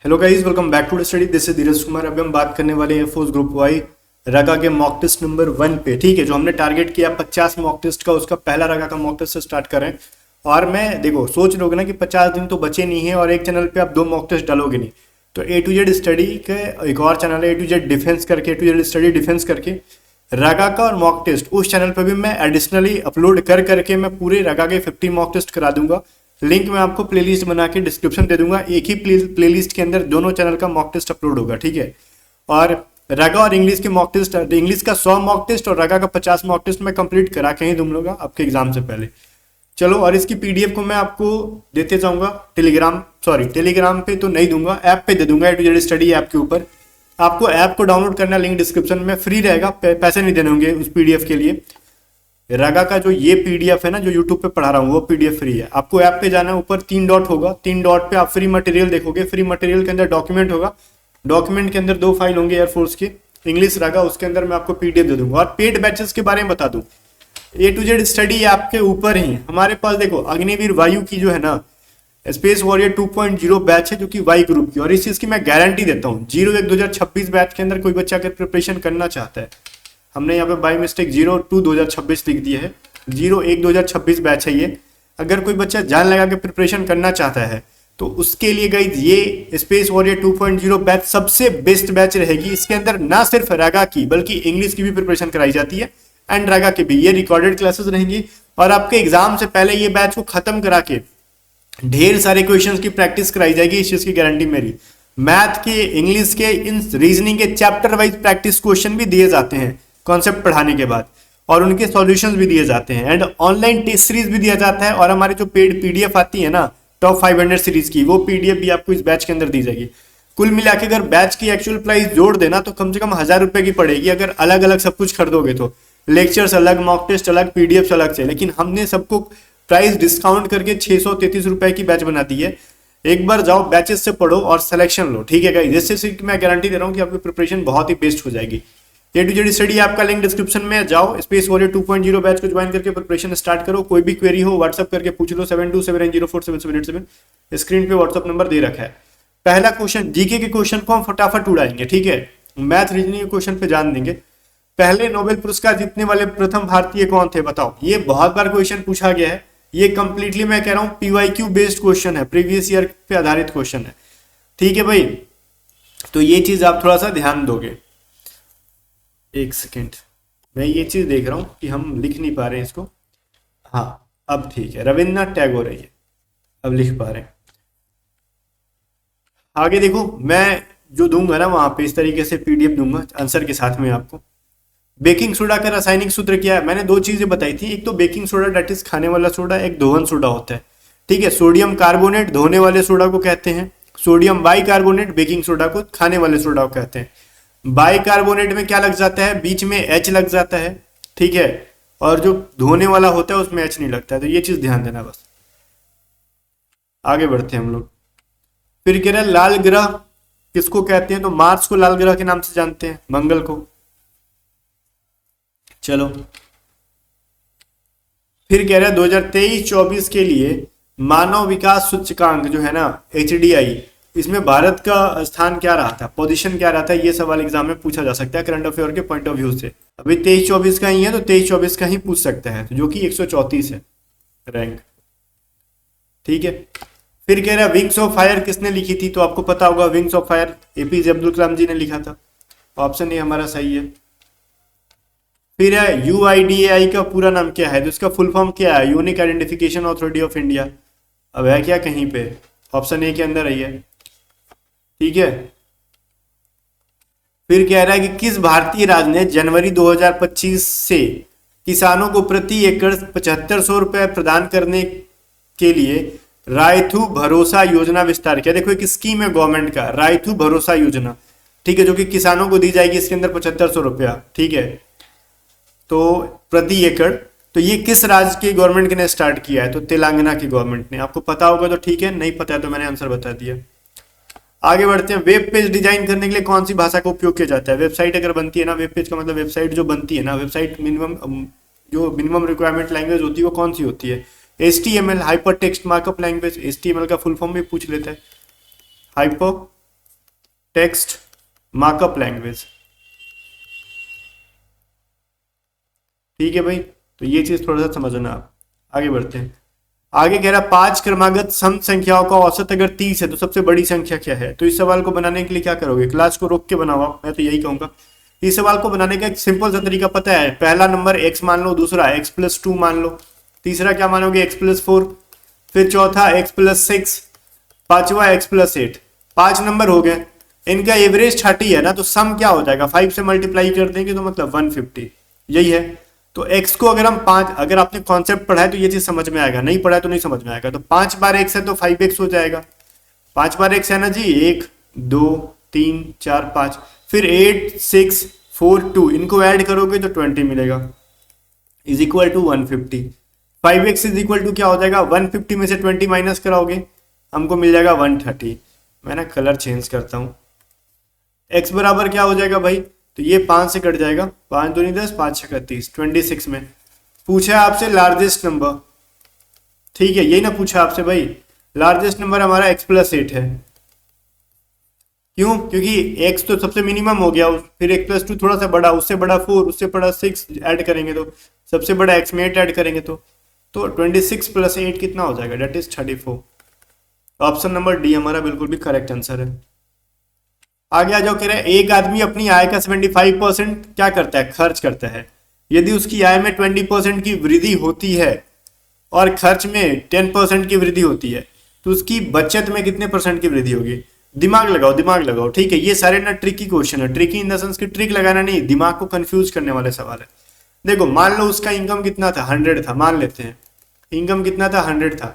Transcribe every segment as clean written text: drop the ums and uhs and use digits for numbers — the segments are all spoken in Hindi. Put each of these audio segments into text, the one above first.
Hello guys, welcome back to the study. This is Dheeraj Kumar. अभी हम बात करने वाले हैं फोर्स ग्रुप वाई रगा के मॉक टेस्ट नंबर 1 पे। ठीक है, जो हमने टारगेट किया 50 मॉक टेस्ट का, उसका पहला रगा का मॉक टेस्ट से स्टार्ट करें। और मैं देखो सोच रहे हो ना कि 50 दिन तो बचे नहीं है और एक चैनल पे आप 2 मॉक टेस्ट डालोगे नहीं, तो ए टू जेड स्टडी के एक और चैनल है ए टू जेड डिफेंस करके, ए टू जेड स्टडी डिफेंस करके रगा का और मॉक टेस्ट उस चैनल पे भी मैं एडिशनली अपलोड कर करके मैं पूरे रगा के 50 मॉक टेस्ट करा दूंगा। लिंक मैं आपको प्लेलिस्ट बना के डिस्क्रिप्शन दे दूंगा। एक ही प्लेलिस्ट के अंदर दोनों चैनल का मॉक टेस्ट अपलोड होगा। ठीक है, और रगा और इंग्लिश के मॉक टेस्ट, इंग्लिश का 100 मॉक टेस्ट और रगा का 50 मॉक टेस्ट मैं कंप्लीट करा के ही दूंगा आपके एग्जाम से पहले। चलो, और इसकी पीडीएफ को मैं आपको देते जाऊंगा टेलीग्राम पे तो नहीं दूंगा, ऐप पे दे दूंगा, ए टू जेड स्टडी ऐप के ऊपर। आपको ऐप को डाउनलोड करना, लिंक डिस्क्रिप्शन में, फ्री रहेगा, पैसे नहीं देने होंगे उस पीडीएफ के लिए। रगा का जो ये पीडीएफ है ना, जो यूट्यूब पे पढ़ा रहा हूँ, वो पीडीएफ फ्री है। आपको ऐप पे जाना है, ऊपर 3 डॉट होगा, 3 डॉट पे आप फ्री मटेरियल देखोगे। फ्री मटेरियल के अंदर डॉक्यूमेंट होगा, डॉक्यूमेंट के अंदर 2 फाइल होंगे एयरफोर्स की, इंग्लिश रगा, उसके अंदर मैं आपको पीडीएफ दे दूंगा। और पेड बैचेस के बारे में बता दूं, ए टू जेड स्टडी ऐप के ऊपर ही हमारे पास देखो अग्निवीर वायु की जो है ना स्पेस वॉरियर 2.0 बैच है, जो कि वाई ग्रुप की, और इस चीज की मैं गारंटी देता हूँ 01/2026 बैच के अंदर कोई बच्चा अगर प्रिपरेशन करना चाहता है, हमने यहाँ पे बाई मिस्टेक 02/2026 लिख दिया है, 01/2026 बैच है ये। अगर कोई बच्चा जान लगा के प्रिपरेशन करना चाहता है तो उसके लिए गाइस ये स्पेस वॉरियर 2.0 बैच सबसे बेस्ट बैच रहेगी। इसके अंदर ना सिर्फ रगा की बल्कि इंग्लिश की भी प्रिपरेशन कराई जाती है एंड रगा की भी। ये रिकॉर्डेड क्लासेस रहेंगी और आपके एग्जाम से पहले ये बैच को खत्म करा के ढेर सारे क्वेश्चंस की प्रैक्टिस कराई जाएगी। इस चीज की गारंटी मेरी। मैथ के, इंग्लिश के, इन रीजनिंग के चैप्टर वाइज प्रैक्टिस क्वेश्चन भी दिए जाते हैं कॉन्सेप्ट पढ़ाने के बाद, और उनके सॉल्यूशंस भी दिए जाते हैं, एंड ऑनलाइन टेस्ट सीरीज भी दिया जाता है। और हमारी जो पेड पीडीएफ आती है ना टॉप 500 सीरीज की, वो पीडीएफ भी आपको इस बैच के अंदर दी जाएगी। कुल मिला के अगर बैच की एक्चुअल प्राइस जोड़ देना तो कम से कम 1000 रुपए की पड़ेगी, अगर अलग अलग सब कुछ खरीदोगे तो। लेक्चर्स अलग, मॉक टेस्ट अलग, पीडीएफ अलग से, लेकिन हमने सबको प्राइस डिस्काउंट करके 633 रुपए की बैच बना दी है। एक बार जाओ, बैचेस से पढ़ो और सिलेक्शन लो। ठीक है गाइस, जिससे मैं गारंटी दे रहा हूँ कि आपकी प्रिपरेशन बहुत ही बेस्ट हो जाएगी। ए टू जेड स्टडी आपका लिंक डिस्क्रिप्शन में, जाओ स्पेस वॉरियर 2.0 बैच को ज्वाइन करके प्रिपरेशन स्टार्ट करो। कोई भी क्वेरी हो व्हाट्सअप करके पूछ लो, 7279047787। स्क्रीन पे व्हाट्सअप नंबर दे रखा है। पहला क्वेश्चन, जीके के क्वेश्चन को हम फटाफट उड़ाएंगे। ठीक है, मैथ रीजनिंग के क्वेश्चन पे जान देंगे। पहले नोबेल पुरस्कार जीतने वाले प्रथम भारतीय कौन थे बताओ। ये बहुत बार क्वेश्चन पूछा गया है। ये कंप्लीटली मैं कह रहा हूं पीवाईक्यू बेस्ड क्वेश्चन है, प्रीवियस ईयर पे आधारित क्वेश्चन है। ठीक है भाई, तो ये चीज आप थोड़ा सा ध्यान दोगे। एक सेकेंड, मैं ये चीज देख रहा हूं कि हम लिख नहीं पा रहे हैं इसको। हाँ, अब ठीक है, रविन्द्रनाथ टैगोर है ये, अब लिख पा रहे हैं। आगे देखो, मैं जो दूंगा ना वहां पे इस तरीके से पीडीएफ दूंगा आंसर के साथ में आपको। बेकिंग सोडा का रासायनिक सूत्र क्या है? मैंने 2 चीजें बताई थी, एक तो बेकिंग सोडा डेट इज खाने वाला सोडा, एक दोहन सोडा होता है। ठीक है, सोडियम कार्बोनेट धोने वाले सोडा को कहते हैं, sodium by carbonate baking soda को खाने वाले सोडा को कहते हैं। बाई कार्बोनेट में क्या लग जाता है, बीच में एच लग जाता है। ठीक है, और जो धोने वाला होता है उसमें एच नहीं लगता है, तो ये चीज ध्यान देना बस। आगे बढ़ते हैं हम लोग। फिर कह रहा है लाल ग्रह किसको कहते हैं, तो मार्स को लाल ग्रह के नाम से जानते हैं, मंगल को। चलो, फिर कह रहा है 2023-24 के लिए मानव विकास सूचकांक जो है ना HDI, इसमें भारत का स्थान क्या रहा था, पोजीशन क्या रहा था, ये सवाल एग्जाम में पूछा जा सकता है करंट अफेयर के पॉइंट ऑफ व्यू से। अभी 23-24 का ही है तो 23-24 का ही पूछ सकता है, तो जो कि 134 है रैंक। ठीक है, फिर कह रहा है विंग्स ऑफ फायर किसने लिखी थी, तो आपको पता होगा wings of fire APJ Abdul Kalam ji ने लिखा था। ऑप्शन ए हमारा सही है। फिर है UIDAI का पूरा नाम क्या है, तो इसका फुल फॉर्म क्या है, unique identification authority of India. अब है क्या कहीं पे, ऑप्शन ए के अंदर है। ठीक है, फिर कह रहा है कि किस भारतीय राज्य ने जनवरी 2025 से किसानों को प्रति एकड़ 7500 रुपए प्रदान करने के लिए रायथू भरोसा योजना विस्तार किया। देखो एक स्कीम है गवर्नमेंट का, रायथू भरोसा योजना। ठीक है, जो कि किसानों को दी जाएगी, इसके अंदर 7500 रुपया। ठीक है, तो प्रति एकड़, तो ये किस राज्य की गवर्नमेंट ने स्टार्ट किया है, तो तेलंगाना की गवर्नमेंट ने। आपको पता होगा तो ठीक है, नहीं पता है तो मैंने आंसर बता दिया। आगे बढ़ते हैं। वेब पेज डिजाइन करने के लिए कौन सी भाषा का उपयोग किया जाता है। वेबसाइट अगर बनती है ना, वेब पेज का मतलब वेबसाइट जो बनती है ना, वेबसाइट जो मिनिमम रिक्वायरमेंट लैंग्वेज होती है वो कौन सी होती है, HTML hyper text markup language. HTML का फुल फॉर्म भी पूछ लेता है, हाइपर टेक्स्ट मार्कअप लैंग्वेज। ठीक है भाई, तो ये चीज थोड़ा सा समझना आप। आगे बढ़ते हैं। आगे कह रहा 5 क्रमागत सम संख्याओं का औसत अगर 30 है तो सबसे बड़ी संख्या क्या है। तो इस सवाल को बनाने के लिए क्या करोगे, क्लास को रोक के बनाओ आप, मैं तो यही कहूंगा। इस सवाल को बनाने का एक सिंपल सा तरीका पता है, पहला नंबर x मान लो, दूसरा x+2 मान लो, तीसरा क्या मानोगे x+4, फिर चौथा x+6, पांचवा x+8। 5 नंबर हो गए, इनका एवरेज 30 है ना, तो सम क्या हो जाएगा, 5 से मल्टीप्लाई कर देंगे तो मतलब 150, यही है। तो x को अगर हम 5, अगर आपने कॉन्सेप्ट पढ़ा है तो ये चीज समझ में आएगा, नहीं पढ़ा है तो नहीं समझ में आएगा। तो 5 बार x है तो 5x हो जाएगा, 5 बार x है ना जी, 1 2 3 4 5, फिर 8 6 4 2, इनको ऐड करोगे तो 20 मिलेगा, is equal to 150। 5x is equal to क्या हो जाएगा, 150 में से 20 माइनस कराओगे हमको मिल जाएगा 130। मैं ना कलर चेंज करता हूं। x बराबर क्या हो जाएगा भाई, तो ये 5 से कट जाएगा, 5 दूनी 10, 5 छक्का 30, 26 में। पूछा है आपसे लार्जेस्ट नंबर, ठीक है, यही ना पूछा आपसे भाई। लार्जेस्ट नंबर हमारा x+8 है, क्यों, क्योंकि x तो सबसे मिनिमम हो गया, फिर x+2 थोड़ा सा बड़ा, उससे बड़ा 4, उससे बड़ा 6 ऐड करेंगे तो सबसे बड़ा x में 8 ऐड करेंगे तो 26 + 8 कितना हो जाएगा, that is 34। Option number D हमारा बिल्कुल भी करेक्ट आंसर है। आगे आ जाओ, कह रहे हैं एक आदमी अपनी आय का 75% क्या करता है, खर्च करता है। यदि उसकी आय में 20% की वृद्धि होती है और खर्च में 10% की वृद्धि होती है तो उसकी बचत में कितने परसेंट की वृद्धि होगी। दिमाग लगाओ, दिमाग लगाओ, ठीक है। ये सारे ना ट्रिकी क्वेश्चन है, ट्रिकी इन द सेंस की ट्रिक लगाना नहीं, दिमाग को कंफ्यूज करने वाले सवाल है। देखो मान लो उसका इनकम कितना था, 100 था, मान लेते हैं इनकम कितना था, 100 था,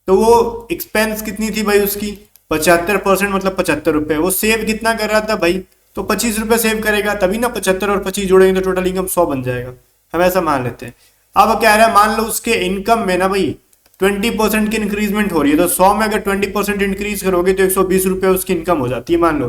तो वो एक्सपेंस कितनी थी भाई उसकी, 75%, मतलब 75 रुपए। वो सेव कितना कर रहा था भाई, तो 25 रुपए सेव करेगा, तभी ना 75 और 25 जोड़ेंगे तो टोटल इनकम 100 बन जाएगा। हम ऐसा मान लेते हैं। अब क्या रहा है, मान लो उसके इनकम में ना भाई 20% की इंक्रीजमेंट हो रही है, तो 100 में अगर 20% इंक्रीज करोगे तो 120 रुपए उसकी इनकम हो जाती है मान लो।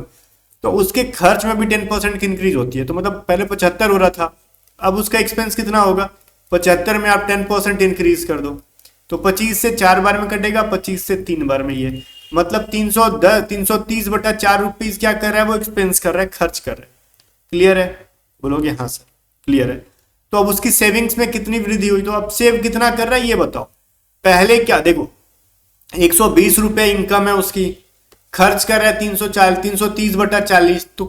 तो उसके खर्च में भी 10% की इंक्रीज होती है, तो मतलब पहले 75 हो रहा था, अब उसका एक्सपेंस कितना होगा, 75 में आप 10% इंक्रीज कर दो तो 25 से 4 बार में कटेगा, 25 से 3 बार में, ये मतलब 330/4 रुपीज क्या कर रहा है, वो एक्सपेंस कर रहा है, खर्च कर रहा है। क्लियर है, बोलोगे हाँ सर क्लियर है। तो अब उसकी सेविंग्स में कितनी वृद्धि हुई, तो अब सेव कितना कर रहा है ये बताओ। पहले क्या देखो, 120 रुपए इनकम है उसकी, खर्च कर रहा है 330/40, तो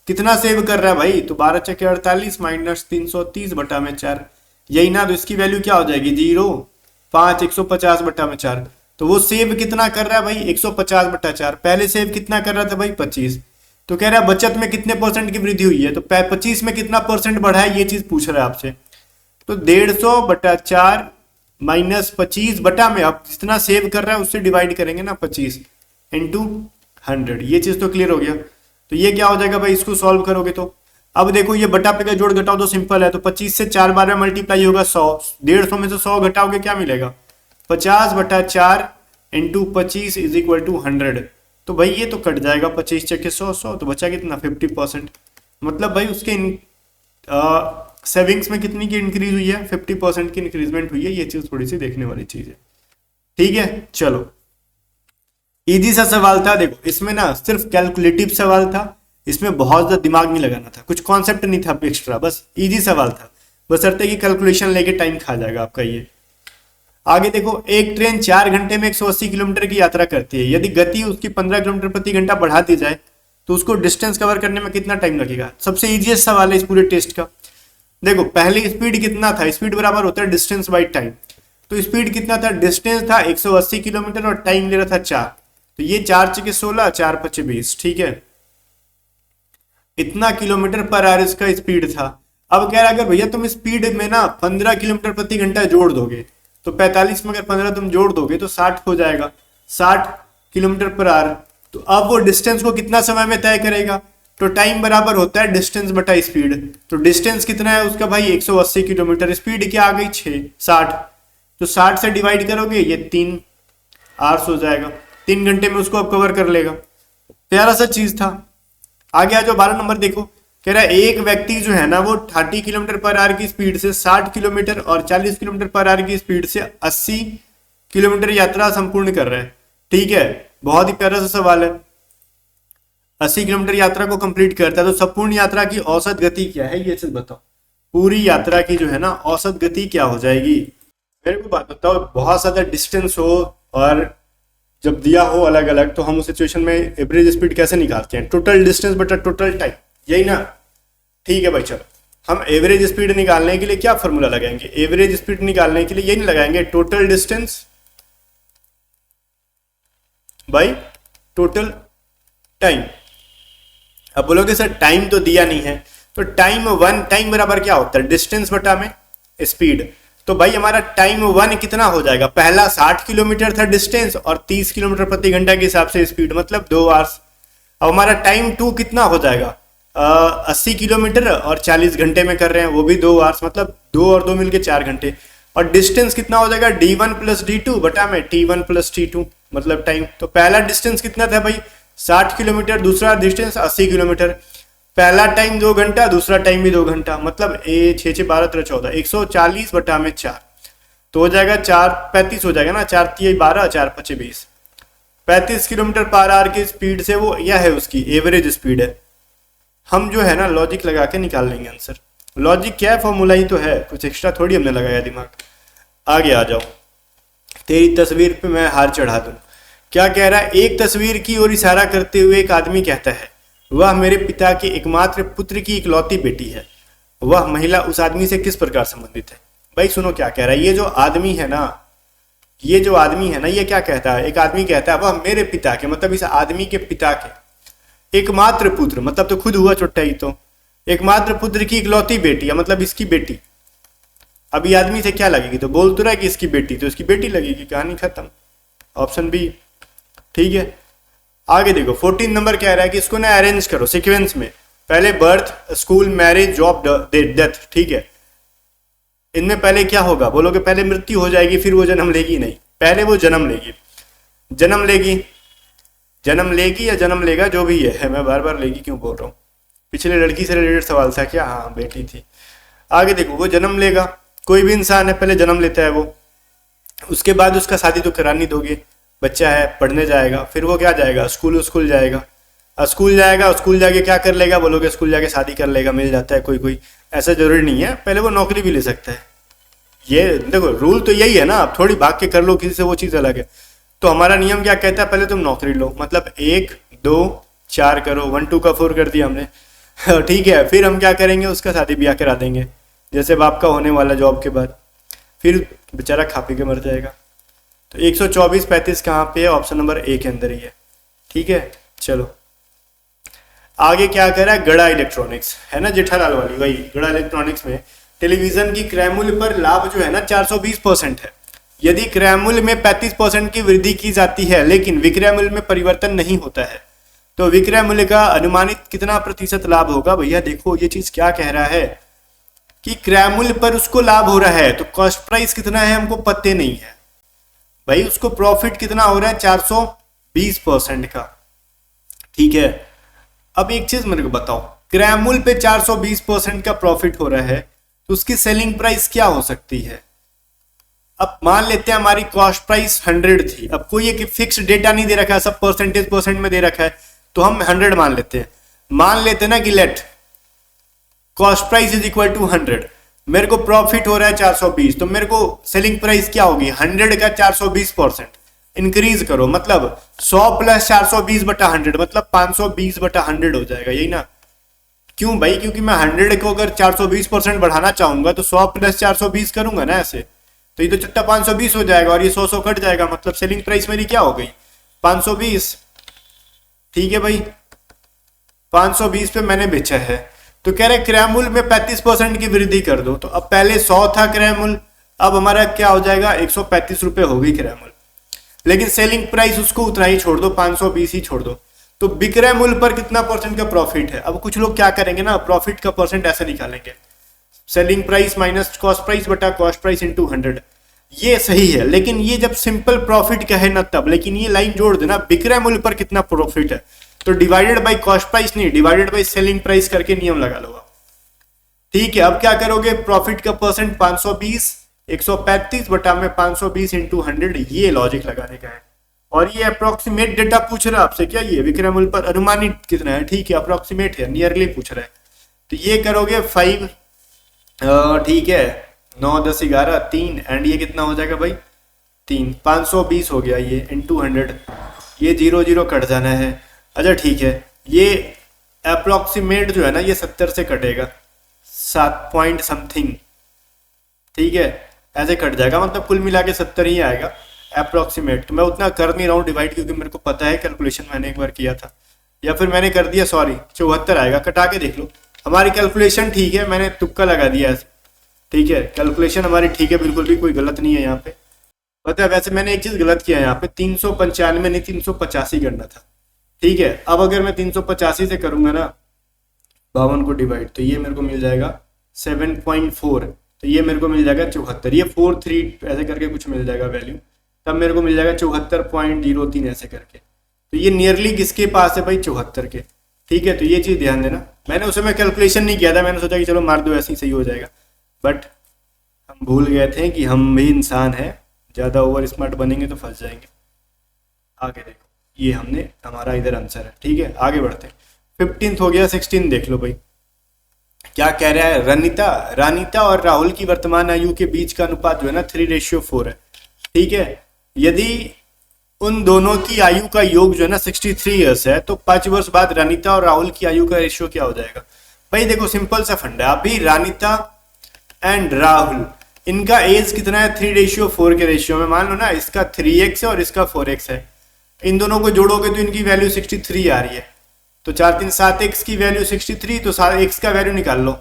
कितना सेव कर रहा है भाई, तो 12 × 48 माइनस 330/4, यही ना, तो इसकी वैल्यू क्या हो जाएगी 0, 5, 150/4। तो वो सेव कितना कर रहा है भाई, 150/4। पहले सेव कितना कर रहा था भाई, 25। तो कह रहा है बचत में कितने परसेंट की वृद्धि हुई है, तो 25 में कितना परसेंट बढ़ा है ये चीज पूछ रहा है आपसे। तो 150/4 माइनस 25 बटा में आप जितना सेव कर रहा है उससे डिवाइड करेंगे ना, 25 इंटू 100, ये चीज तो क्लियर हो गया। तो ये क्या हो जाएगा भाई, इसको सॉल्व करोगे तो अब देखो ये बटा पे का जोड़ घटाओ तो सिंपल है, तो 25 से 4 बार में मल्टीप्लाई होगा 100, 150 में से 100 घटाओगे क्या मिलेगा, 50/4 इंटू 25 इज इक्वल टू 100। तो भाई ये तो कट जाएगा, 25 × 100 100, तो बचा कितना 50%। मतलब भाई उसके सेविंग्स में कितनी की इंक्रीज हुई है, 50% की इंक्रीजमेंट हुई है। ये चीज थोड़ी सी देखने वाली चीज है, ठीक है। चलो इजी सा सवाल था, देखो इसमें ना सिर्फ कैलकुलेटिव सवाल था, इसमें बहुत ज्यादा दिमाग नहीं लगाना था, कुछ कॉन्सेप्ट नहीं था एक्स्ट्रा, बस इजी सवाल था, बशर्ते कि कैलकुलेशन लेके टाइम खा जाएगा आपका ये। आगे देखो, एक ट्रेन 4 घंटे में 180 किलोमीटर की यात्रा करती है, यदि गति उसकी 15 किलोमीटर प्रति घंटा बढ़ा दी जाए तो उसको डिस्टेंस कवर करने में कितना टाइम लगेगा। सबसे इजीएस्ट सवाल है इस पूरे टेस्ट का। देखो पहले स्पीड कितना था, स्पीड बराबर होता है डिस्टेंस बाई टाइम। तो स्पीड कितना था, डिस्टेंस था 180 किलोमीटर और टाइम ले रहा था 4, तो ये 4 × 16, 4 × 5 20, ठीक है, इतना किलोमीटर पर आवर इसका स्पीड था। अब कह रहा अगर भैया तुम स्पीड में ना 15 किलोमीटर प्रति घंटा जोड़ दोगे, तो 45 में अगर 15 तुम जोड़ दोगे तो 60 हो जाएगा, 60 किलोमीटर पर आवर। तो अब वो डिस्टेंस को कितना समय में तय करेगा, तो टाइम बराबर होता है डिस्टेंस बटा स्पीड। तो डिस्टेंस कितना है उसका भाई 180 किलोमीटर, स्पीड क्या आ गई 60, तो 60 से डिवाइड करोगे ये 3 आवर्स हो जाएगा, 3 घंटे में उसको अब कवर कर लेगा। प्यारा सा चीज था। आगे आ जाओ 12 नंबर देखो, कह रहा है एक व्यक्ति जो है ना वो 30 किलोमीटर पर आवर की स्पीड से 60 किलोमीटर और 40 किलोमीटर पर आवर की स्पीड से 80 किलोमीटर यात्रा संपूर्ण कर रहा है, ठीक है। बहुत ही प्यारा सा सवाल है। 80 किलोमीटर यात्रा को कंप्लीट करता है, तो संपूर्ण यात्रा की औसत गति क्या है ये चीज बताओ। पूरी यात्रा की जो है ना औसत गति क्या हो जाएगी, मेरे को बात बताओ। बहुत ज्यादा डिस्टेंस हो और जब दिया हो अलग अलग, तो हम उस सिचुएशन में एवरेज स्पीड कैसे निकालते हैं, टोटल डिस्टेंस बटा टोटल टाइम, यही ना। ठीक है भाई, चलो हम एवरेज स्पीड निकालने के लिए क्या फॉर्मूला लगाएंगे, एवरेज स्पीड निकालने के लिए यही नहीं लगाएंगे, total distance by total time. अब बोलोगे सर टाइम तो दिया नहीं है, तो टाइम बराबर क्या होता है, डिस्टेंस बटा में स्पीड। तो भाई हमारा टाइम 1 कितना हो जाएगा, पहला 60 किलोमीटर था डिस्टेंस और 30 किलोमीटर प्रति घंटा के हिसाब से स्पीड, मतलब 2 आवर्स। अब हमारा टाइम 2 कितना हो जाएगा, 80 किलोमीटर और 40 घंटे में कर रहे हैं, वो भी 2 आवर्स, मतलब 2 और 2 मिलके 4 घंटे। और डिस्टेंस कितना हो जाएगा, D1 प्लस D2 बटा में T1 प्लस T2, मतलब टाइम। तो पहला डिस्टेंस कितना था भाई 60 किलोमीटर, दूसरा डिस्टेंस 80 किलोमीटर, पहला टाइम 2 घंटा, दूसरा टाइम भी 2 घंटा, मतलब 6 6 12 13 14 140 बटा में 4, तो हो जाएगा 4 35 हो जाएगा ना, 4 3 12 4 5 20, 35 किलोमीटर पर आवर की स्पीड से वो यह है उसकी एवरेज स्पीड है। हम जो है ना लॉजिक लगा के निकाल लेंगे आंसर। लॉजिक क्या है, फॉर्मूला ही तो है, कुछ एक्स्ट्रा थोड़ी हमने लगाया दिमाग। आगे आ जाओ, तेरी तस्वीर पे मैं हार चढ़ा दूं। क्या कह रहा है, एक तस्वीर की ओर इशारा करते हुए एक आदमी कहता है, वह मेरे पिता के एकमात्र पुत्र की इकलौती बेटी है। वह महिला उस आदमी से किस प्रकार संबंधित है। भाई सुनो क्या कह रहा है, ये जो आदमी है ना, ये क्या कहता है, एक आदमी कहता है वह मेरे पिता के, मतलब इस आदमी के पिता के एकमात्र पुत्र, मतलब तो खुद हुआ छोटा ही, तो एकमात्र पुत्र की इकलौती बेटी है, मतलब इसकी बेटी। अब ये आदमी से क्या लगेगी, तो बोल तो रहा है कि इसकी बेटी, तो इसकी बेटी लगेगी, कहानी खत्म। ऑप्शन बी ठीक है। आगे देखो 14 नंबर कह रहा है कि इसको ना अरेंज करो सीक्वेंस में, पहले birth, school, marriage, job, death. ठीक है, इनमें पहले क्या होगा, बोलोगे पहले मृत्यु हो जाएगी फिर वो जन्म लेगी, नहीं, पहले वो जन्म लेगी या जन्म लेगा, जो भी है, मैं बार बार लेगी क्यों बोल रहा हूँ, पिछले लड़की से रिलेटेड सवाल था क्या, हाँ बेटी थी। आगे देखो वो जन्म लेगा, कोई भी इंसान है पहले जन्म लेता है वो, उसके बाद उसका शादी तो करा नहीं दोगे, बच्चा है पढ़ने जाएगा, फिर वो क्या जाएगा, स्कूल जाएगा, स्कूल जाके क्या कर लेगा, बोलोगे स्कूल जाके शादी कर लेगा, मिल जाता है कोई, ऐसा जरूरी नहीं है, पहले वो नौकरी भी ले सकता है। ये देखो रूल तो यही है ना, आप थोड़ी भाग के कर लो किसी से, वो चीज़ अलग है। तो हमारा नियम क्या कहता है, पहले तुम नौकरी लो, मतलब 1 2 4 करो, 1 2 का 4 कर दिया हमने ठीक है, फिर हम क्या करेंगे, उसका शादी ब्याह करा देंगे, जैसे बाप का होने वाला जॉब के बाद, फिर बेचारा खा पी के मर जाएगा। तो 124 35 कहाँ पे है, ऑप्शन नंबर ए के अंदर ही है। ठीक है, चलो आगे क्या कह रहा है, गड़ा इलेक्ट्रॉनिक्स है ना, जेठालाल वाली, वही गड़ा इलेक्ट्रॉनिक्स में टेलीविजन की क्रय मूल्य पर लाभ जो है ना 420% है। यदि क्रय मूल्य में 35% की वृद्धि की जाती है लेकिन विक्रय मूल्य में परिवर्तन नहीं होता है, तो विक्रय मूल्य का अनुमानित कितना प्रतिशत लाभ होगा। भैया देखो ये चीज क्या कह रहा है कि क्रय मूल्य पर उसको लाभ हो रहा है, तो कॉस्ट प्राइस कितना है हमको पते नहीं है भाई, उसको प्रॉफिट कितना हो रहा है 420% का। ठीक है, अब एक चीज मेरे को बताओ, क्रय मूल्य पे 420% का प्रॉफिट हो रहा है, तो उसकी सेलिंग प्राइस क्या हो सकती है। अब मान लेते हैं हमारी कॉस्ट प्राइस 100 थी, अब कोई एक फिक्स डेटा नहीं दे रखा है, सब परसेंट में दे रखा है, तो हम 100 मान लेते हैं ना कि let cost price is equal to 100, मेरे को प्रॉफिट हो रहा है 420, तो मेरे को सेलिंग प्राइस क्या होगी 100 का 420% इंक्रीज करो, मतलब 100 प्लस 420 बटा 100, मतलब 520 बटा 100 हो जाएगा, यही ना। क्यों भाई, क्योंकि मैं 100 को अगर 420% बढ़ाना चाहूंगा तो 100 प्लस 420 करूंगा ना ऐसे, तो ये तो चट्टा 520 हो जाएगा और ये 100 कट जाएगा, मतलब सेलिंग प्राइस मेरी क्या हो गई 520। ठीक है भाई, 520 पे मैंने बेचा है, तो कह रहे क्रय मूल्य में 35% की वृद्धि कर दो, तो अब पहले 100 था क्रय मूल्य, अब हमारा क्या हो जाएगा 135 रुपए हो गई क्रय मूल्य, लेकिन सेलिंग प्राइस उसको उतना ही छोड़ दो, 520 ही छोड़ दो, तो विक्रय मूल्य पर कितना परसेंट का प्रॉफिट है। अब कुछ लोग क्या करेंगे ना, प्रॉफिट का परसेंट ऐसे निकालेंगे, selling price minus cost price बटा कॉस्ट प्राइस इंटू 100, ये सही है, लेकिन ये जब सिंपल प्रॉफिट कहे ना तब, लेकिन ये लाइन जोड़ देना विक्रय मूल्य पर कितना प्रॉफिट है, तो डिवाइडेड बाय कॉस्ट प्राइस नहीं, डिवाइडेड बाय सेलिंग प्राइस करके नियम लगा लो आप। ठीक है, अब क्या करोगे, प्रॉफिट का परसेंट 520, 135 बटा में 520 इंटू 100, ये लॉजिक लगाने का है। और ये अप्रोक्सीमेट डेटा पूछ रहा है आपसे, क्या ये विक्रमूल पर अनुमानित कितना है, ठीक है अप्रोक्सीमेट है, नियरली पूछ रहा है। तो ये करोगे 5, ठीक है 9 10 11 3 एंड ये कितना हो जाएगा भाई 3, 520 हो गया ये इन 200, ये 0 0 कट जाना है। अच्छा ठीक है, ये अप्रोक्सीमेट जो है ना ये 70 से कटेगा, 7 पॉइंट समथिंग, ठीक है ऐसे कट जाएगा, मतलब कुल मिला के 70 ही आएगा अप्रोक्सीमेट। तो मैं उतना कर नहीं रहा हूँ डिवाइड, क्योंकि मेरे को पता है कैलकुलेशन मैंने एक बार किया था, या फिर मैंने कर दिया, सॉरी 74 आएगा, कटा के देख लो। हमारी कैलकुलेशन ठीक है, मैंने तुक्का लगा दिया ऐसे, ठीक है कैलकुलेशन हमारी ठीक है, बिल्कुल भी कोई गलत नहीं है यहाँ पे। पता है वैसे मैंने एक चीज गलत किया है यहाँ पे, 395 नहीं 385 करना था, ठीक है। अब अगर मैं 385 से करूंगा ना 52 को डिवाइड, तो ये मेरे को मिल जाएगा 7.4, तो ये मेरे को मिल जाएगा 74, ये 43 ऐसे करके कुछ मिल जाएगा वैल्यू, तब मेरे को मिल जाएगा 74.03 ऐसे करके। तो ये नियरली किसके पास है भाई 74 के, ठीक है। तो ये चीज ध्यान देना, मैंने उस समय कैलकुलेशन नहीं किया था, मैंने सोचा कि चलो मार दो ऐसे ही सही हो जाएगा, बट हम भूल गए थे कि हम भी इंसान हैं, ज़्यादा ओवर स्मार्ट बनेंगे तो फंस जाएंगे। आगे देखो, ये हमने हमारा इधर आंसर है, ठीक है आगे बढ़ते हैं। 15 हो गया, 16 देख लो भाई क्या कह रहा है। रानीता और राहुल की वर्तमान आयु के बीच का अनुपात जो है ना 3:4 है, ठीक है। यदि उन दोनों की आयु का योग जो है ना 63 ईयर्स है, तो 5 वर्ष बाद रानीता और राहुल की आयु का रेशियो क्या हो जाएगा। भाई देखो सिंपल सा फंडा है, अभी रानीता एंड राहुल इनका एज कितना है 3:4 के रेशियो में, मान लो ना इसका 3x है और इसका 4x है, इन दोनों को जोड़ोगे तो इनकी वैल्यू 63 आ रही है, तो 4 3 7x की वैल्यू 63, तो x का वैल्यू निकाल लो,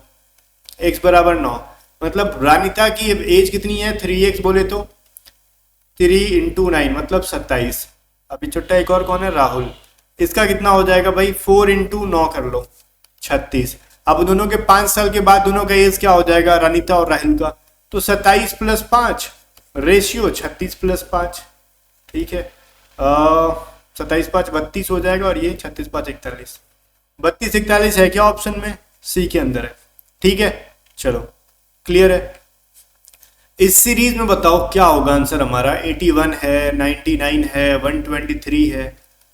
x बराबर 9, मतलब रानीता की एज कितनी है 3x बोले तो 3 × 9 मतलब 27। अभी छोटा एक और कौन है राहुल, इसका कितना हो जाएगा भाई 4 × 9 कर लो 36। अब दोनों के 5 साल के बाद दोनों का एज क्या हो जाएगा रानीता और राहुल का, तो 27 + 5 रेशियो 36 + 5, ठीक है 27 5 32 हो जाएगा, और ये 36 5 41, 32 41 है क्या ऑप्शन में, सी के अंदर है, ठीक है चलो क्लियर है। इस सीरीज में बताओ क्या होगा आंसर हमारा, 81 है 99 है 123 है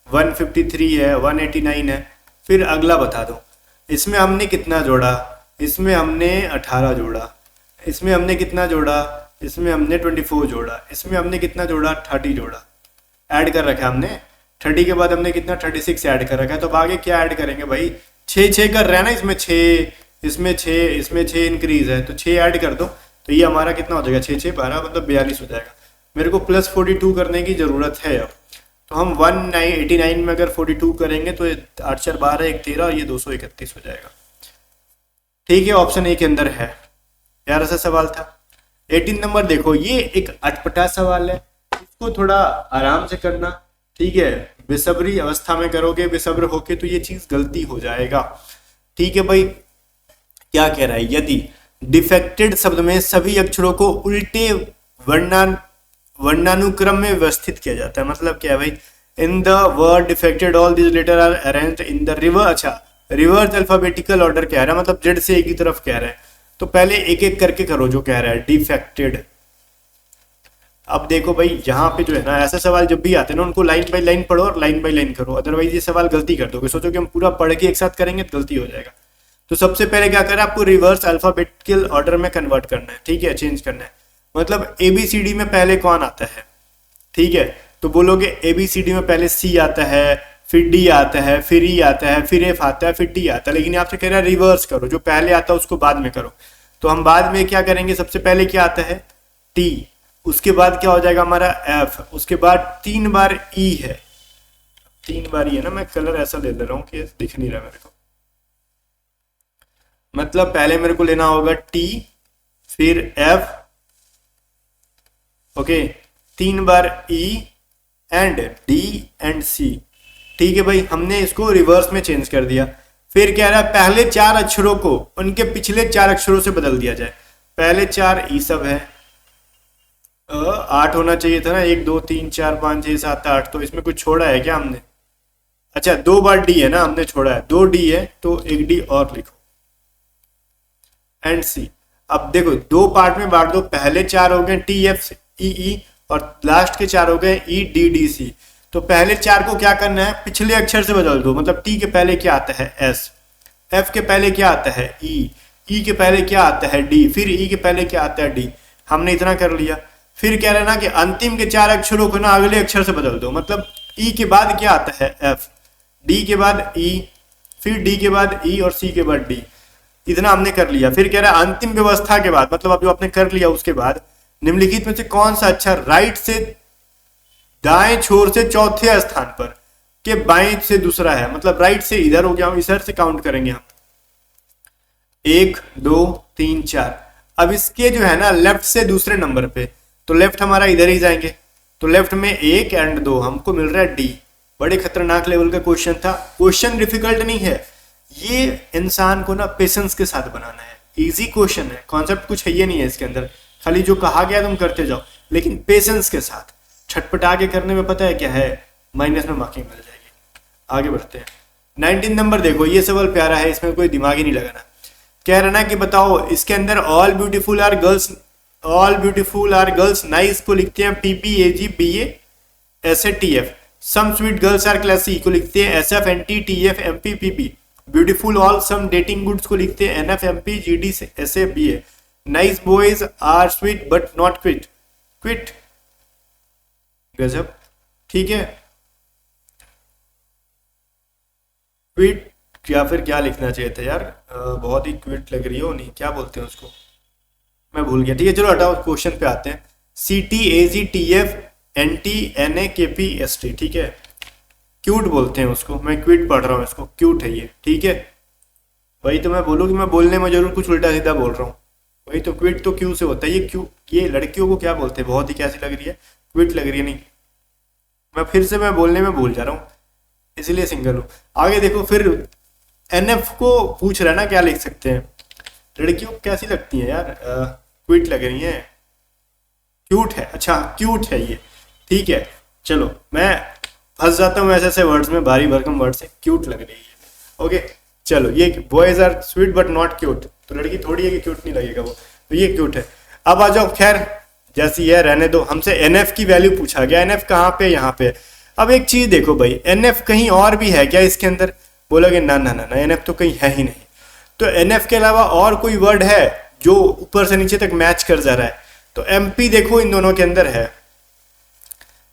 153 है 189 है, फिर अगला बता दो। इसमें हमने कितना जोड़ा, इसमें हमने 18 जोड़ा, इसमें हमने कितना जोड़ा, इसमें हमने 24 जोड़ा, इसमें हमने कितना जोड़ा 30 जोड़ा, ऐड कर रखा है हमने 30 के बाद हमने कितना 36 ऐड कर रखा है। तो अब आगे क्या ऐड करेंगे भाई, 6 6 कर रहे हैं ना, इसमें 6 इसमें 6 इसमें 6 इंक्रीज है, तो 6 ऐड कर दो, तो ये हमारा कितना हो जाएगा 6 6 12 मतलब 42 हो जाएगा। मेरे को +42 करने की जरूरत है अब, तो हम 189 में अगर 42 करेंगे तो 8 4 12 1 13 और ये 231 हो जाएगा, ठीक है ऑप्शन ए के अंदर है। प्यारा सा सवाल था। 18 नंबर देखो, ये एक अटपटा सवाल है, इसको थोड़ा आराम से करना, ठीक है बेसब्री अवस्था में करोगे, बेसब्र होके तो ये चीज गलती हो जाएगा, ठीक है भाई। क्या कह रहा है, यदि डिफेक्टेड शब्द में सभी अक्षरों को उल्टे वर्णानुक्रम में व्यवस्थित किया जाता है, मतलब क्या है भाई, in the word defected all this letter are arranged in the reverse, अच्छा रिवर्स अल्फाबेटिकल ऑर्डर कह रहा है, मतलब जेड से एक ही तरफ कह रहा है, तो पहले एक एक करके करो जो कह रहा है डिफेक्टेड। अब देखो भाई यहाँ पे जो है ना ऐसा सवाल जब भी आते हैं ना उनको लाइन बाय लाइन पढ़ो और लाइन बाय लाइन करो, अदरवाइज ये सवाल गलती कर दोगे, सोचो कि हम पूरा पढ़ के एक साथ करेंगे तो गलती हो जाएगा। तो सबसे पहले क्या करें, आपको रिवर्स अल्फाबेटिकल ऑर्डर में कन्वर्ट करना है, ठीक है चेंज करना है, मतलब ABCD में पहले कौन आता है, ठीक है तो बोलोगे ABCD में पहले C आता है, फिर D आता है, फिर E आता है, फिर F आता है, फिर T आता है, लेकिन आपसे कह रहा है रिवर्स करो, जो पहले आता है उसको बाद में करो। तो हम बाद में क्या करेंगे, सबसे पहले क्या आता है T, उसके बाद क्या हो जाएगा हमारा F, उसके बाद 3 बार E है, 3 बार E है ना, मैं कलर ऐसा ले रहा हूँ कि दिख नहीं रहा मेरे को, मतलब पहले मेरे को लेना होगा T फिर F, okay 3 bar E and D and C, ठीक है भाई हमने इसको रिवर्स में चेंज कर दिया। फिर कह रहा है पहले 4 अक्षरों को उनके पिछले 4 अक्षरों से बदल दिया जाए, पहले 4 ई सब है, 8 होना चाहिए था ना, 1 2 3 4 5 6 7 8, तो इसमें कुछ छोड़ा है क्या हमने, अच्छा 2 बार डी है ना हमने छोड़ा है, 2 डी है तो 1 डी और लिखो एंड सी। अब देखो 2 पार्ट में बांट दो, पहले 4 हो गए टी एफ ई ई और लास्ट के 4 हो गए ई डी डी सी, तो पहले 4 को क्या करना है, पिछले अक्षर से बदल दो। मतलब टी के पहले क्या आता है एस, एफ के पहले क्या आता है ई के पहले क्या आता है डी, फिर ई के पहले क्या आता है डी। हमने इतना कर लिया। फिर कह रहे ना कि अंतिम के 4 अक्षरों को ना अगले अक्षर से बदल दो। मतलब ई के बाद क्या आता है एफ, डी के बाद ई, फिर डी के बाद ई और सी के बाद डी। इतना हमने कर लिया। फिर कह रहा है अंतिम व्यवस्था के बाद, मतलब अब जो आपने कर लिया उसके बाद निम्नलिखित में से कौन सा अक्षर राइट से दाएं छोर से चौथे स्थान पर के बाएं से दूसरा है। मतलब राइट से इधर हो गया, इधर से काउंट करेंगे हम 1 2 3 4। अब इसके जो है ना लेफ्ट से दूसरे नंबर पे, तो लेफ्ट हमारा इधर ही जाएंगे। तो लेफ्ट में 1 और 2 हमको मिल रहा है डी। बड़े खतरनाक लेवल का क्वेश्चन था। क्वेश्चन डिफिकल्ट नहीं है, ये इंसान को ना पेशेंस के साथ बनाना है। इजी क्वेश्चन है, कॉन्सेप्ट कुछ है ये नहीं है इसके अंदर, खाली जो कहा गया तुम करते जाओ, लेकिन पेशेंस के साथ। छटपटा के करने में पता है क्या है, माइनस में मार्किंग मिल जाएगी। आगे बढ़ते हैं। 19 नंबर देखो, ये सवाल प्यारा है, इसमें कोई दिमाग ही नहीं लगाना। कह रहा ना कि बताओ इसके अंदर all beautiful are girls nice को लिखते हैं PBAG BA SATF। Some sweet girls are classy को लिखते हैं SFNT TF MP PP। Beautiful all some dating goods को लिखते हैं NF MP GD SA BA। Nice boys are sweet but not quit. गजब, ठीक है। क्विट या फिर क्या लिखना चाहिए था यार, बहुत ही क्विट लग रही हो, नहीं क्या बोलते हैं उसको, मैं भूल गया। ठीक है चलो हटाओ, क्वेश्चन पे आते हैं। CTAG TF NT NA KP ST, ठीक है। क्यूट बोलते हैं उसको, मैं क्विट पढ़ रहा हूँ इसको, क्यूट है ये, ठीक है। वही तो मैं बोलूँ कि मैं बोलने में जरूर कुछ उल्टा सीधा बोल रहा हूँ। वही तो, क्विट तो क्यू से होता है, ये क्यू, ये लड़कियों को क्या बोलते हैं, बहुत ही कैसी लग रही है, क्विट लग रही है। नहीं, मैं फिर से मैं बोलने में भूल जा रहा हूँ, इसलिए सिंगल हूँ। आगे देखो, फिर NF को पूछ रहा है ना क्या लिख सकते हैं। लड़कियों को कैसी लगती है यार, क्विट लग रही है, क्यूट है। अच्छा क्यूट है ये, ठीक है। चलो मैं फंस जाता हूँ ऐसे ऐसे वर्ड्स में, भारी भरकम वर्ड से, क्यूट लग रही है। ओके चलो, ये boys are sweet but not cute, तो लड़की थोड़ी है कि क्यूट नहीं लगेगा वो, तो ये क्यूट है। अब आ जाओ, खैर जैसी है रहने दो। हमसे NF की वैल्यू पूछा गया, NF कहाँ पे, यहाँ पे। अब एक चीज देखो भाई, NF कहीं और भी है क्या इसके अंदर, बोलोगे ना ना ना ना, NF तो कहीं है ही नहीं। तो NF के अलावा और कोई वर्ड है जो ऊपर से नीचे तक मैच कर जा रहा है, तो MP देखो इन दोनों के अंदर है,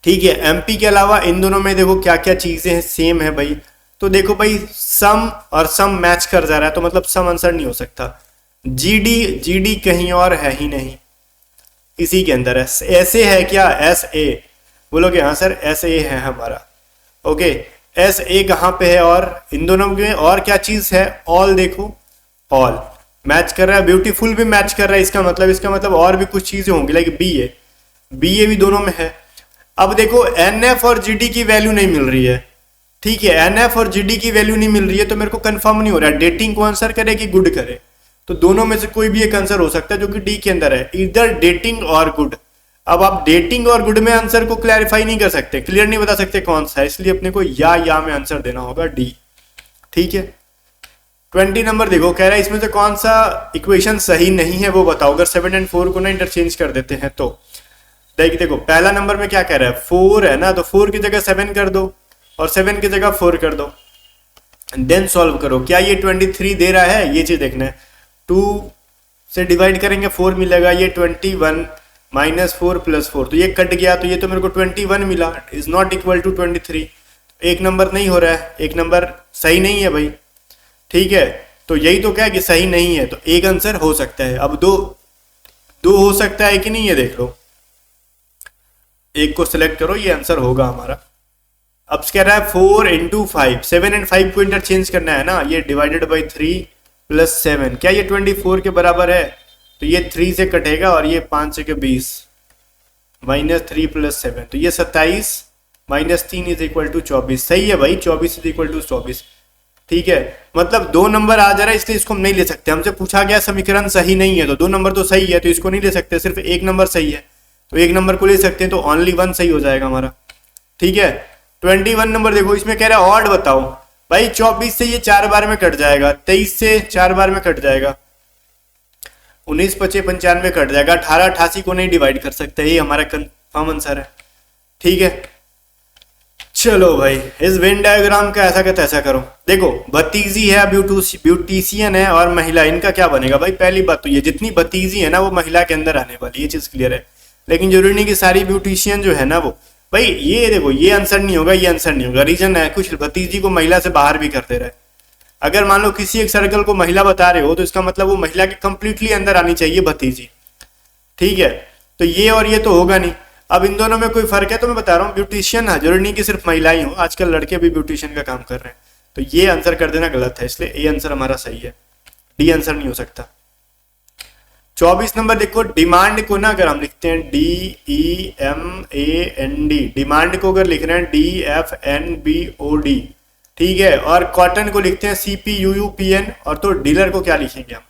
ठीक है। MP के अलावा इन दोनों में देखो क्या क्या चीजें हैं, सेम है भाई। तो देखो भाई, सम और सम मैच कर जा रहा है, तो मतलब सम आंसर नहीं हो सकता। GD कहीं और है ही नहीं, इसी के अंदर है। ऐसे है क्या, SA, बोलोगे हाँ सर SA है हमारा। ओके, SA कहाँ पे है, और इन दोनों में और क्या चीज है, ऑल देखो, ऑल मैच कर रहा है, ब्यूटीफुल भी मैच कर रहा है। इसका मतलब और भी कुछ चीजें होंगी, लाइक BA भी दोनों में है। अब देखो NF और GD की वैल्यू नहीं मिल रही है, ठीक है। NF और GD की वैल्यू नहीं मिल रही है, तो मेरे को कंफर्म नहीं हो रहा है डेटिंग को आंसर करे कि गुड करे। तो दोनों में से कोई भी एक आंसर हो सकता है जो कि D के अंदर है, इधर डेटिंग और गुड। अब आप डेटिंग और गुड में आंसर को क्लैरिफाई नहीं कर सकते, क्लियर नहीं बता सकते कौन सा है, इसलिए अपने को या में आंसर देना होगा D, ठीक है। 20 नंबर देखो, कह रहा है इसमें से कौन सा इक्वेशन सही नहीं है वो बताओ। अगर 7 और 4 को ना इंटरचेंज कर देते हैं तो देखो पहला नंबर में क्या कह रहा है, 4 है ना, तो 4 की जगह 7 कर दो और 7 की जगह 4 कर दो, देन सॉल्व करो। क्या ये 23 दे रहा है, ये चीज देखना है। 2 से डिवाइड करेंगे 4 मिलेगा, ये 21 -4 + 4, तो ये कट गया, तो ये तो मेरे को 21 मिला, इज नॉट इक्वल टू 23। एक नंबर नहीं हो रहा है, एक नंबर सही नहीं है भाई, ठीक है। तो यही तो क्या है कि सही नहीं है, तो एक आंसर हो सकता है। अब दो हो सकता है कि नहीं, ये देख लो, एक को सिलेक्ट करो, ये आंसर होगा हमारा। अब कह रहा है 4 × 5, 7 और 5 को इंटरचेंज करना है ना, ये डिवाइडेड बाई 3 + 7, क्या ये 24 के बराबर है, तो ये 3 से कटेगा और ये 5 से 20 -3 + 7, तो ये 27 -3 = 24। सही है भाई, 24 = 24, ठीक है। मतलब 2 नंबर आ जा रहा है, इसलिए इसको हम नहीं ले सकते। हमसे पूछा गया समीकरण सही नहीं है, तो 2 नंबर तो सही है, तो इसको नहीं ले सकते। सिर्फ एक नंबर सही है, तो एक नंबर को ले सकते हैं, तो ओनली 1 सही हो जाएगा हमारा, ठीक है। 21 नंबर देखो, इसमें कह रहा है ऑड बताओ। भाई 24 से ये 4 बार में कट जाएगा, 23 से 4 बार में कट जाएगा, 19 × 5 = 95 कट जाएगा, 18 88 को नहीं डिवाइड कर सकते, ये हमारा कंफर्म आंसर है, ठीक है। चलो भाई, इस वेन डायग्राम का ऐसा का तैसा करो। देखो भतीजी है, ब्यूटिशियन है और महिला, इनका क्या बनेगा भाई? पहली बात तो ये जितनी भतीजी है ना वो महिला के अंदर आने वाली, ये चीज क्लियर है। लेकिन जरूरी नहीं कि सारी ब्यूटिशियन जो है ना वो, भाई ये देखो ये आंसर नहीं होगा, ये आंसर नहीं होगा। रीजन है कुछ भतीजी को महिला से बाहर भी कर दे रहा है। अगर मान लो किसी एक सर्कल को महिला बता रहे हो तो इसका मतलब वो महिला के कंप्लीटली अंदर आनी चाहिए भतीजी, ठीक है? तो ये और ये तो होगा नहीं। अब इन दोनों में कोई फर्क है तो मैं बता रहा हूँ, ब्यूटिशियन है, जरूरी नहीं कि सिर्फ महिलाएं हो, आजकल लड़के भी ब्यूटिशियन का काम कर रहे हैं। तो ये आंसर कर देना गलत है, इसलिए ए आंसर हमारा सही है, डी आंसर नहीं हो सकता। 24 नंबर देखो, डिमांड को ना अगर हम लिखते हैं DEMAND, डिमांड को अगर लिख रहे हैं DFNBOD, ठीक है, और कॉटन को लिखते हैं CPUUPN, और तो डीलर को क्या लिखेंगे हम?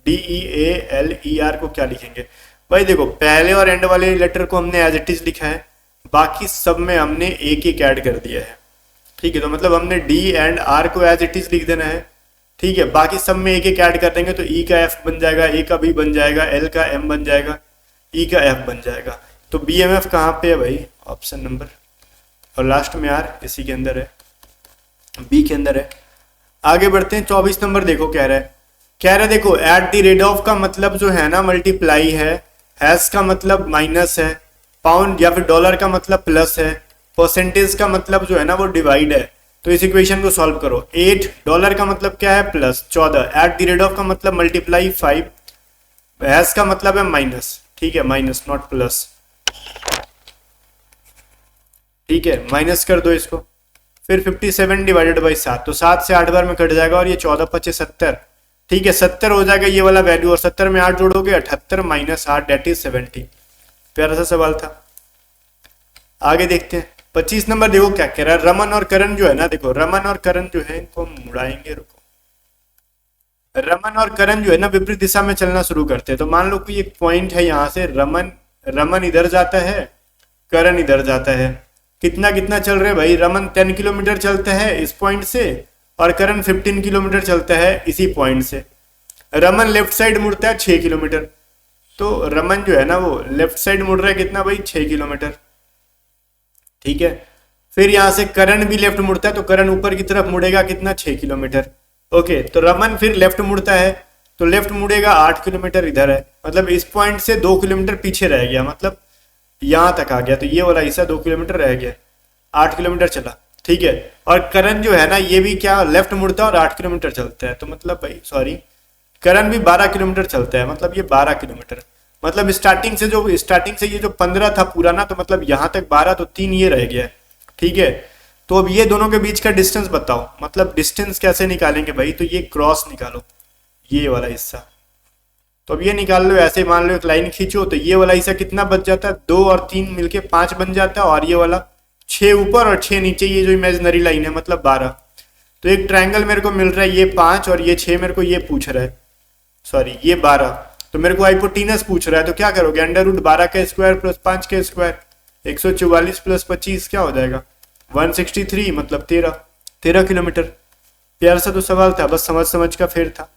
DEALER को क्या लिखेंगे? भाई देखो पहले और एंड वाले लेटर को हमने एज इट इज लिखा है, बाकी सब में हमने एक एक ऐड कर दिया है, ठीक है? तो मतलब हमने D एंड R को एज इट इज लिख देना है, ठीक है? बाकी सब में एक एक ऐड कर देंगे तो E का F बन जाएगा, A का B बन जाएगा, L का M बन जाएगा, E का F बन जाएगा। तो BMF कहाँ पे है भाई? ऑप्शन नंबर, और लास्ट में R इसी के अंदर है, B के अंदर है। आगे बढ़ते हैं, 24 नंबर देखो कह रहा है देखो एट द रेट ऑफ का मतलब जो है ना मल्टीप्लाई है, हैश का मतलब माइनस है, पाउंड या फिर डॉलर का मतलब प्लस है, परसेंटेज का मतलब जो है ना वो डिवाइड है। तो इस इक्वेशन को सॉल्व करो। 8 डॉलर का मतलब क्या है? Plus 14, at the rate of का मतलब मल्टीप्लाई 5, हैश का मतलब है माइनस, ठीक है? माइनस नॉट प्लस, ठीक है? माइनस कर दो इसको, फिर 57 डिवाइडेड बाई 7, तो 7 से 8 बार में कट जाएगा और ये 14 25 70, ठीक है? 70 हो जाएगा ये वाला वैल्यू, और 70 में 8 जोड़ोगे 78 माइनस 8 डेट इज 70। प्यारा सा सवाल था। आगे देखते हैं, 25 नंबर देखो क्या कह रहा है। रमन और करण जो है ना, देखो रमन और करण जो है इनको मुड़ाएंगे, रुको। रमन और करण जो है ना विपरीत दिशा में चलना शुरू करते हैं। तो मान लो कि एक पॉइंट है यहाँ से, रमन इधर जाता है, करण इधर जाता है। कितना कितना चल रहे भाई? रमन 10 किलोमीटर चलता है इस पॉइंट से, और करण 15 किलोमीटर चलता है इसी पॉइंट से। रमन लेफ्ट साइड मुड़ता है 6 किलोमीटर, तो रमन जो है ना वो लेफ्ट साइड मुड़ रहा है कितना भाई? 6 किलोमीटर, ठीक है? फिर यहां से करण भी लेफ्ट मुड़ता है, तो करण ऊपर की तरफ मुड़ेगा कितना? 6 किलोमीटर। ओके, तो रमन फिर लेफ्ट मुड़ता है, तो लेफ्ट मुड़ेगा 8 किलोमीटर इधर है, मतलब इस पॉइंट से 2 किलोमीटर पीछे रह गया, मतलब यहां तक आ गया। तो ये वाला हिस्सा 2 किलोमीटर रह गया, 8 किलोमीटर चला, ठीक है? और करण जो है ना ये भी क्या लेफ्ट मुड़ता है और 8 किलोमीटर चलता है, तो मतलब भाई सॉरी, करण भी 12 किलोमीटर चलता है, मतलब ये 12 किलोमीटर, मतलब स्टार्टिंग से ये जो 15 था पूरा ना, तो मतलब यहाँ तक 12, तो 3 ये रह गया, ठीक है? तो अब ये दोनों के बीच का डिस्टेंस बताओ, मतलब डिस्टेंस कैसे निकालेंगे भाई? तो ये क्रॉस निकालो, ये वाला हिस्सा, तो अब ये निकाल लो। ऐसे मान लो एक लाइन खींचो, तो ये वाला हिस्सा कितना बच जाता है? 2 और 3 मिलके 5 बन जाता है, और ये वाला 6 ऊपर और 6 नीचे, ये जो इमेजिनरी लाइन है मतलब 12। तो एक ट्रायंगल मेरे को मिल रहा है, ये 5 और ये 6 मेरे को ये पूछ रहा है, सॉरी ये 12, तो मेरे को हाइपोटेनस पूछ रहा है। तो क्या करोगे? अंडर रूट 12 का स्क्वायर प्लस 5 का स्क्वायर, 144 प्लस 25 क्या हो जाएगा? 163, मतलब 13 किलोमीटर। प्यार सा तो सवाल था, बस समझ का फेर था।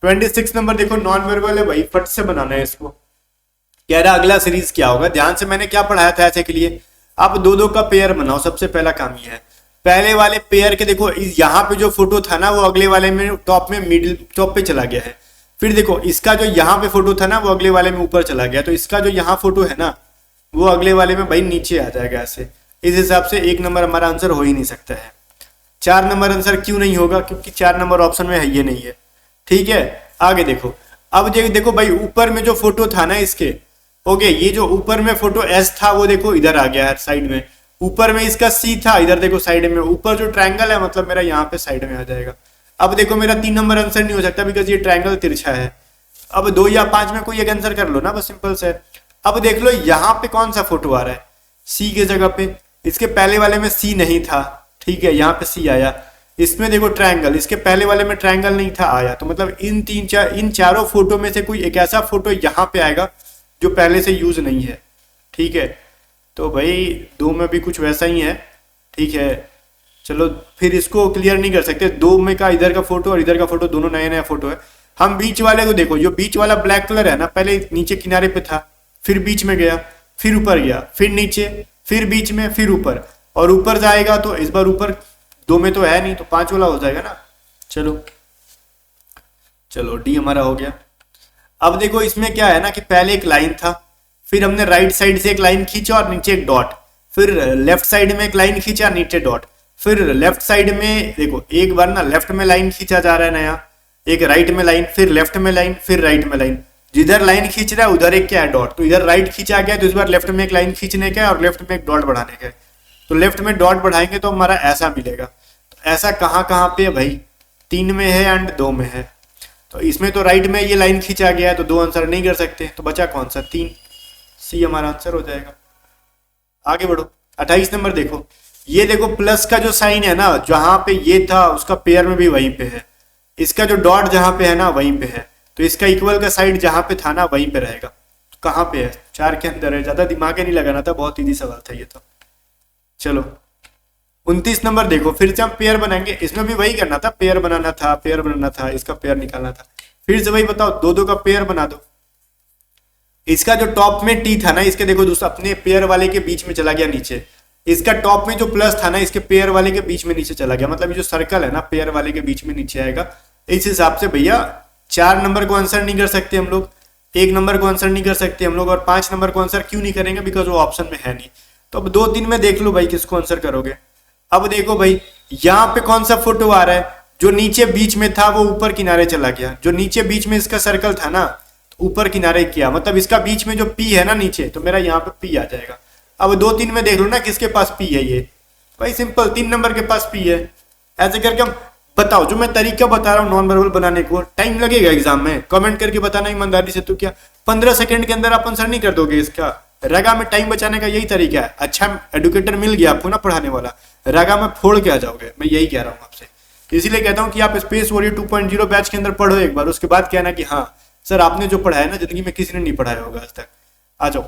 26 नंबर देखो, नॉन वर्बल है भाई, फट से बनाना है इसको। कह रहा अगला सीरीज क्या होगा? ध्यान से, मैंने क्या पढ़ाया था ऐसे के लिए, आप 2-2 का पेयर बनाओ। सबसे पहला काम ये है, पहले वाले पेयर के देखो यहाँ पे जो फोटो था ना वो अगले वाले में टॉप में मिडिल टॉप पे चला गया है। फिर देखो इसका जो यहाँ पे फोटो था ना वो अगले वाले में ऊपर चला गया, तो इसका जो यहाँ फोटो है ना वो अगले वाले में भाई नीचे आ जाएगा ऐसे। इस हिसाब से 1 नंबर हमारा आंसर हो ही नहीं सकता है। 4 नंबर आंसर क्यों नहीं होगा? क्योंकि 4 नंबर ऑप्शन में है ये नहीं है, ठीक है? आगे देखो, अब देखो भाई ऊपर में जो फोटो था ना इसके, ओके, ये जो ऊपर में फोटो एस था वो देखो इधर आ गया है साइड में। ऊपर में इसका सी था, इधर देखो साइड में। ऊपर जो ट्रायंगल है मतलब मेरा यहाँ पे साइड में आ जाएगा। अब देखो मेरा 3 नंबर आंसर नहीं हो सकता, बिकॉज ये ट्रायंगल तिरछा है। अब 2 या 5 में कोई एक आंसर कर लो ना, बस सिंपल से। अब देख लो यहाँ पे कौन सा फोटो आ रहा है, सी के जगह पे। इसके पहले वाले में सी नहीं था, ठीक है, यहाँ पे सी आया। इसमें देखो ट्रायंगल, इसके पहले वाले में ट्रायंगल नहीं था, आया। तो मतलब इन चारों फोटो में से कोई एक ऐसा फोटो यहाँ पे आएगा जो पहले से यूज नहीं है, ठीक है? तो भाई 2 में भी कुछ वैसा ही है, ठीक है? चलो फिर इसको क्लियर नहीं कर सकते। 2 में का इधर का फोटो और इधर का फोटो दोनों नया फोटो है। हम बीच वाले को देखो, जो बीच वाला ब्लैक कलर है ना, पहले नीचे किनारे पे था, फिर बीच में गया, फिर ऊपर गया, फिर नीचे, फिर बीच में, फिर ऊपर। और ऊपर जाएगा तो इस बार ऊपर 2 में तो है नहीं, तो 5 वाला हो जाएगा ना। चलो चलो डी हमारा हो गया। अब देखो इसमें क्या है ना कि पहले एक लाइन था, फिर हमने राइट साइड से एक लाइन खींचा और नीचे एक डॉट, फिर लेफ्ट साइड में एक लाइन खींचा नीचे डॉट, फिर लेफ्ट साइड में देखो एक बार ना लेफ्ट में लाइन खींचा जा रहा है नया, एक राइट में लाइन, फिर लेफ्ट में लाइन, फिर राइट में लाइन। जिधर लाइन खींच रहा है उधर एक क्या है डॉट, तो इधर राइट खींचा गया तो इस बार लेफ्ट में एक लाइन खींचने का है और लेफ्ट में एक डॉट बढ़ाने का है। तो लेफ्ट में डॉट बढ़ाएंगे तो हमारा ऐसा मिलेगा। तो ऐसा कहाँ कहाँ पे है भाई, 3 में है एंड 2 में है। तो इसमें तो राइट में ये लाइन खींचा गया है तो 2 आंसर नहीं कर सकते, तो बचा कौन सा, 3, सी हमारा आंसर हो जाएगा। आगे बढ़ो 28 नंबर देखो, ये देखो प्लस का जो साइन है ना, जहां पे ये था उसका पेयर में भी वहीं पे है, इसका जो डॉट जहां पे है ना वहीं पे है, तो इसका इक्वल का साइड जहां पे था ना वहीं पे रहेगा। तो कहाँ पे है, 4 के अंदर है। ज्यादा दिमाग नहीं लगाना था, बहुत इजी सवाल था ये तो। चलो 29 नंबर देखो, फिर से हम पेयर बनाएंगे, इसमें भी वही करना था, पेयर बनाना था, पेयर बनाना था, इसका पेयर निकालना था। फिर से वही बताओ, 2 का पेयर बना दो। इसका जो टॉप में टी था ना, इसके देखो दूसरा अपने पेयर वाले के बीच में चला गया नीचे, इसका टॉप में जो प्लस था ना इसके पेयर वाले के बीच में नीचे चला गया, मतलब ये जो सर्कल है ना पेयर वाले के बीच में नीचे आएगा। इस हिसाब से भैया 4 नंबर को आंसर नहीं कर सकते हम लोग, 1 नंबर को आंसर नहीं कर सकते हम लोग, और 5 नंबर को आंसर क्यों नहीं करेंगे, बिकॉज वो ऑप्शन में है नहीं। तो अब 2-3 में देख लो भाई किसको आंसर करोगे। अब देखो भाई यहाँ पे कौन सा फोटो आ रहा है, जो नीचे बीच में था वो ऊपर किनारे चला गया, जो नीचे बीच में इसका सर्कल था ना ऊपर किनारे किया, मतलब इसका बीच में जो पी है ना नीचे, तो मेरा यहाँ पे पी आ जाएगा। अब 2-3 में देख लो ना किसके पास पी है, ये भाई सिंपल 3 नंबर के पास पी है। ऐसे करके हम बताओ, जो मैं तरीका बता रहा हूँ नॉन वर्बल बनाने को, टाइम लगेगा एग्जाम में, कमेंट करके बताना ईमानदारी से, तो क्या 15 सेकंड के अंदर आप आंसर नहीं कर दोगे इसका। रगा में टाइम बचाने का यही तरीका है। अच्छा एडुकेटर मिल गया आपको ना पढ़ाने वाला, रगा में फोड़ के आ जाओगे, मैं यही कह रहा हूँ आपसे। इसीलिए कहता हूँ कि आप स्पेस वॉरियर 2.0 बैच के अंदर पढ़ो एक बार, उसके बाद कहना कि हाँ सर आपने जो पढ़ाया ना जिंदगी में किसी ने नहीं पढ़ाया होगा आज तक। आ जाओ,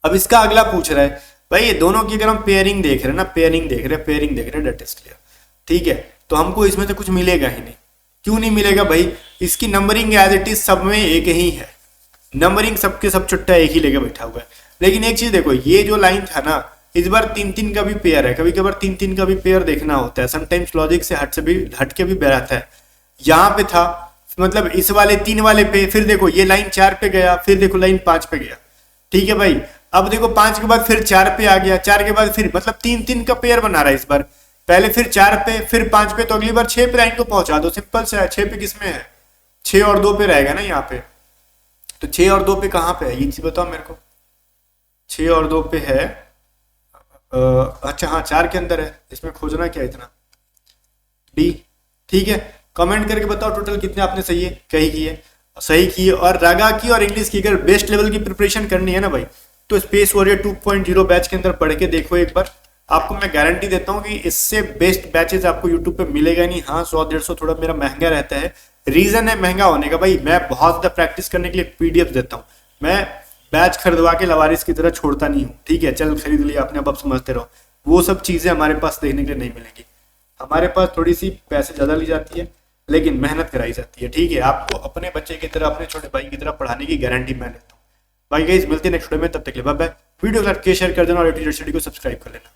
अब इसका अगला पूछ रहा है भाई, ये दोनों की अगर हम पेयरिंग देख रहे हैं ना, पेयरिंग देख रहे हैं, डेट इज क्लियर, ठीक है, तो हमको इसमें से कुछ मिलेगा ही नहीं। क्यों नहीं मिलेगा भाई, इसकी नंबरिंग एज इट इज सब में एक ही है, नंबरिंग सबके सब चुट्टा एक ही लेके बैठा हुआ है। लेकिन एक चीज देखो, ये जो लाइन था ना इस बार 3-3 का भी पेयर है, कभी कभार 3-3 का भी पेयर देखना होता है, समटाइम्स लॉजिक से हट के भी बैठता है। यहाँ पे था मतलब इस वाले 3 वाले पे, फिर देखो ये लाइन 4 पे गया, फिर देखो लाइन 5 पे गया, ठीक है भाई। अब देखो 5 के बाद फिर 4 पे आ गया, 4 के बाद फिर मतलब 3-3 का पेयर बना रहा है इस बार, पहले फिर 4 पे फिर 5 पे, तो अगली बार 6 पे लाइन को पहुंचा दो, सिंपल से है। 6 पे किसमें है, 6 और 2 पे रहेगा ना यहाँ पे, तो 6 और 2 पे कहाँ पे है ये चीज बताओ मेरे को। 6 और 2 पे है अच्छा हाँ 4 के अंदर है, इसमें खोजना क्या इतना, डी, ठीक है। कमेंट करके बताओ टोटल कितने आपने सही किए। और रागा की और इंग्लिश की अगर बेस्ट लेवल की प्रिपरेशन करनी है ना भाई, तो स्पेस वॉरियर 2.0 बैच के अंदर पढ़ के देखो एक बार, आपको मैं गारंटी देता हूँ कि इससे बेस्ट बैचेस आपको यूट्यूब पे मिलेगा नहीं। हाँ 100-150 थोड़ा मेरा महंगा रहता है, रीजन है महंगा होने का भाई, मैं बहुत ज्यादा प्रैक्टिस करने के लिए पीडीएफ देता हूँ, मैं बैच खरीदवा के लवारिस की तरह छोड़ता नहीं हूँ, ठीक है। चल खरीद लिया आपने, अब समझते रहो, वो सब चीजें हमारे पास देखने के लिए नहीं मिलेंगी। हमारे पास थोड़ी सी पैसे ज्यादा ली जाती है लेकिन मेहनत कराई जाती है, ठीक है। आपको अपने बच्चे की तरह, अपने छोटे भाई की तरह पढ़ाने की गारंटी मैं लेता हूँ। बाकी गाइस मिलते हैं नेक्स्ट वीडियो में, तब तक के लिए बाय बाय। वीडियो को लाइक शेयर कर देना और टीचर स्टडी को सब्सक्राइब कर लेना।